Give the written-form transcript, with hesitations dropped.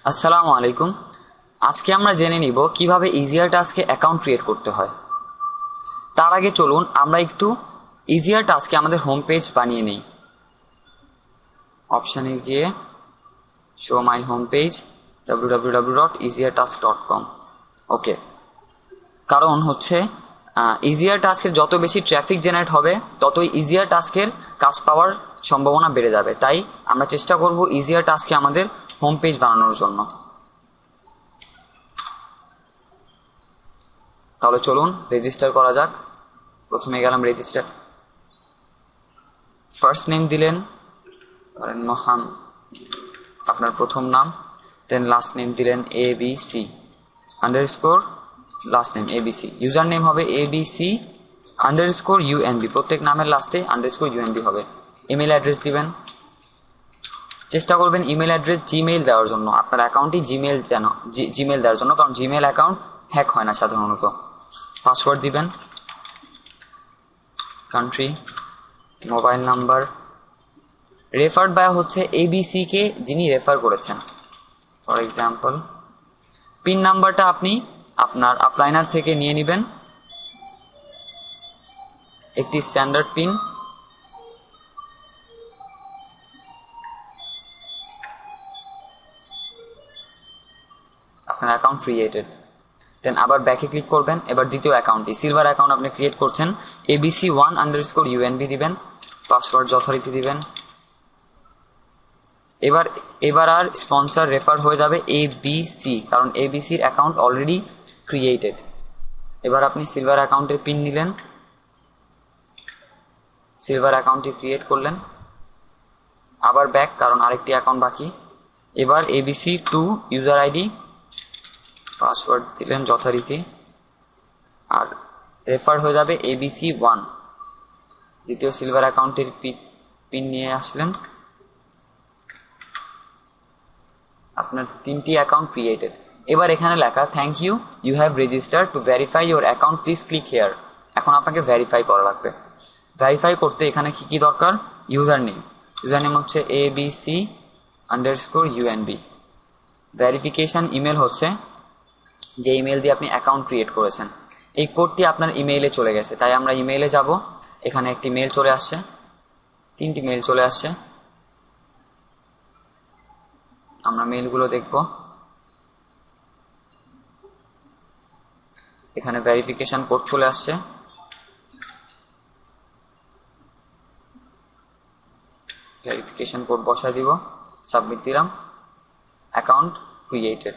আসসালামু আলাইকুম। আজকে আমরা জেনে নিব কিভাবে ইজিয়ার টাস্কে অ্যাকাউন্ট ক্রিয়েট করতে হয়। তার আগে চলুন আমরা একটু ইজিয়ার টাস্কে আমাদের হোম পেজ বানিয়ে নিই। অপশানে গিয়ে show my home page www.easiertask.com। ওকে, কারণ হচ্ছে ইজিয়ার টাস্কের যত বেশি ট্রাফিক জেনারেট হবে ততই ইজিয়ার টাস্কের কাজ পাওয়ার সম্ভাবনা বেড়ে যাবে। তাই আমরা চেষ্টা করব ইজিয়ার টাস্কে আমাদের হোম পেজ বানানোর জন্য। তাহলে চলুন রেজিস্টার করা যাক। প্রথমে গেলাম রেজিস্টার, ফার্স্ট নেম দিলেন ধরেন মহান, আপনার প্রথম নাম, দেন লাস্ট নেম দিলেন ABC underscore last name ABC, user name হবে ABC আন্ডারস্কোর UNB, প্রত্যেক নামের লাস্টে আন্ডারস্কোর UNB হবে। ইমেল অ্যাড্রেস দিবেন, চেষ্টা করবেন ইমেল অ্যাড্রেস জিমেইল দেওয়ার জন্য, আপনার অ্যাকাউন্টই জিমেইল দেওয়ার জন্য, কারণ জিমেইল অ্যাকাউন্ট হ্যাক হয় না সাধারণত। পাসওয়ার্ড দিবেন, country, mobile number, referred by হচ্ছে ABCকে যিনি রেফার করেছেন, ফর এক্সাম্পল। পিন নাম্বারটা আপনি আপনার আপলাইনার থেকে নিয়ে নেবেন, একটি স্ট্যান্ডার্ড পিন। আপনার অ্যাকাউন্ট ক্রিয়েটেড, দেন আবার ব্যাকে ক্লিক করবেন। এবার দ্বিতীয় অ্যাকাউন্টটি সিলভার অ্যাকাউন্ট আপনি ক্রিয়েট করছেন, ABC1_UNB দিবেন, পাসওয়ার্ড যথারীতি দিবেন। এবার আর স্পন্সর রেফার হয়ে যাবে ABC, কারণ ABCর অ্যাকাউন্ট অলরেডি ক্রিয়েটেড। এবার আপনি সিলভার অ্যাকাউন্টের পিন নিলেন, সিলভার অ্যাকাউন্টটি ক্রিয়েট করলেন, আবার ব্যাক, কারণ আরেকটি অ্যাকাউন্ট বাকি। এবার ABC2 ইউজার আইডি, পাসওয়ার্ড দিলেন যথারীতি, আর রেফার হয়ে যাবে ABC1। দ্বিতীয় সিলভার অ্যাকাউন্টের পিন নিয়ে আসলেন, আপনার 3টি অ্যাকাউন্ট ক্রিয়েটেড। এবার এখানে লেখা thank you, you have registered, to verify your account please click here. এখন আপনাকে ভেরিফাই করা লাগবে। ভেরিফাই করতে এখানে কি দরকার, ইউজার নেম হচ্ছে ABC_UNB। ভেরিফিকেশান ইমেল হচ্ছে যে ইমেল দিয়ে আপনি অ্যাকাউন্ট ক্রিয়েট করেছেন। এই কোডটি আপনার ইমেইলে চলে গেছে, তাই আমরা ইমেইলে যাব। এখানে একটি মেল চলে আসছে, 3টি মেল চলে আসছে, আমরা মেলগুলো দেখব। এখানে ভেরিফিকেশন কোড চলে আসছে, ভেরিফিকেশন কোড বসায় দিব, সাবমিট দিলাম, অ্যাকাউন্ট ক্রিয়েটেড।